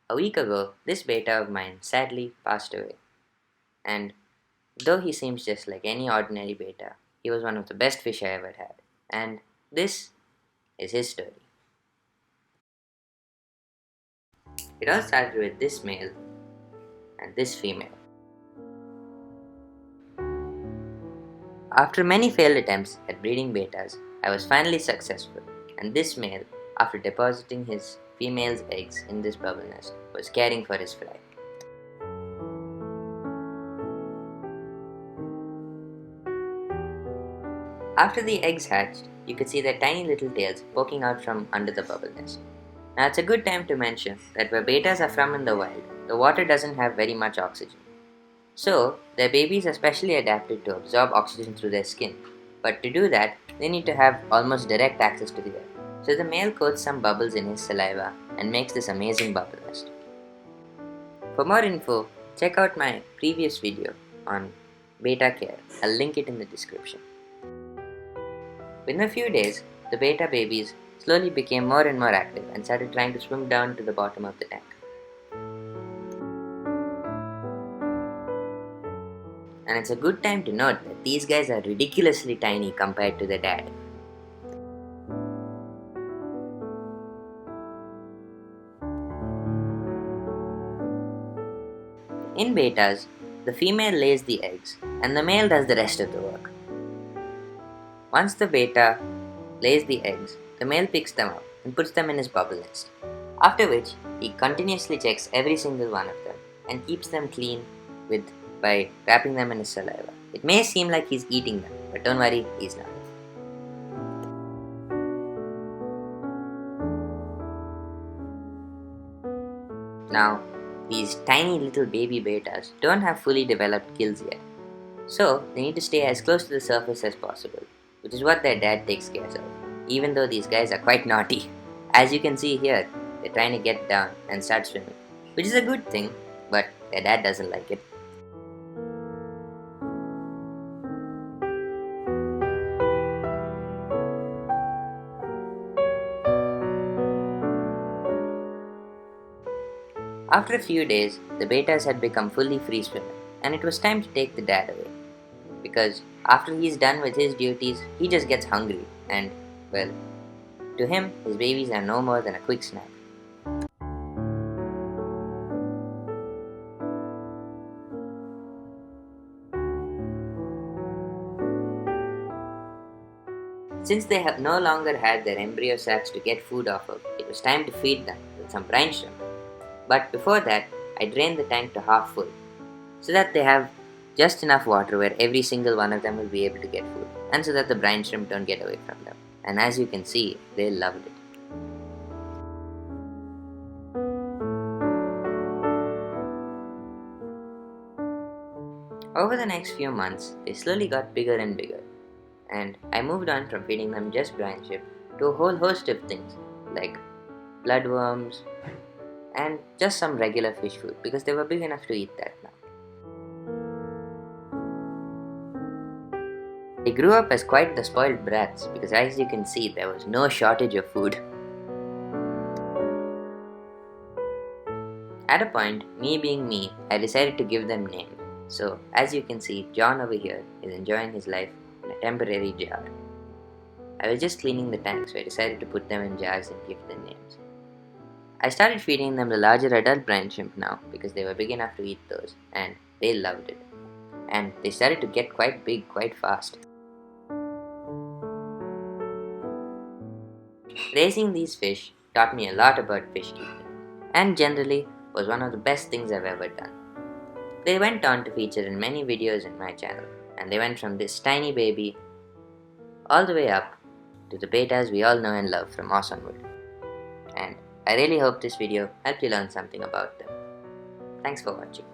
A week ago, this beta of mine sadly passed away, and though he seems just like any ordinary beta, he was one of the best fish I ever had. And this is his story. It all started with this male and this female. After many failed attempts at breeding betas, I was finally successful, and this male, after depositing his female's eggs in this bubble nest, was caring for his fry. After the eggs hatched, you could see their tiny little tails poking out from under the bubble nest. Now it's a good time to mention that where betas are from in the wild, the water doesn't have very much oxygen. So, their babies are specially adapted to absorb oxygen through their skin. But to do that, they need to have almost direct access to the air. So the male coats some bubbles in his saliva and makes this amazing bubble nest. For more info, check out my previous video on beta care. I'll link it in the description. Within a few days, the beta babies slowly became more and more active and started trying to swim down to the bottom of the tank. And it's a good time to note that these guys are ridiculously tiny compared to their dad. In betas, the female lays the eggs and the male does the rest of the work. Once the beta lays the eggs, the male picks them up and puts them in his bubble nest, after which he continuously checks every single one of them and keeps them clean by wrapping them in his saliva. It may seem like he's eating them, but don't worry, he's not. Now, these tiny little baby betas don't have fully developed gills yet, so they need to stay as close to the surface as possible, which is what their dad takes care of, even though these guys are quite naughty. As you can see here, they're trying to get down and start swimming, which is a good thing, but their dad doesn't like it. After a few days, the betas had become fully free swimming, and it was time to take the dad away. Because after he's done with his duties, he just gets hungry, and, well, to him, his babies are no more than a quick snack. Since they have no longer had their embryo sacs to get food off of, it was time to feed them with some brine shrimp. But before that, I drained the tank to half full, so that they have just enough water where every single one of them will be able to get food, and so that the brine shrimp don't get away from them. And as you can see, they loved it. Over the next few months, they slowly got bigger and bigger, and I moved on from feeding them just brine shrimp to a whole host of things like bloodworms and just some regular fish food because they were big enough to eat that now. They grew up as quite the spoiled brats because, as you can see, there was no shortage of food. At a point, me being me, I decided to give them names. So, as you can see, John over here is enjoying his life in a temporary jar. I was just cleaning the tank, so I decided to put them in jars and give them names. I started feeding them the larger adult brine shrimp now because they were big enough to eat those, and they loved it. And they started to get quite big quite fast. Raising these fish taught me a lot about fish keeping, and generally was one of the best things I've ever done. They went on to feature in many videos in my channel, and they went from this tiny baby all the way up to the betas we all know and love from Moss onward. And I really hope this video helped you learn something about them. Thanks for watching.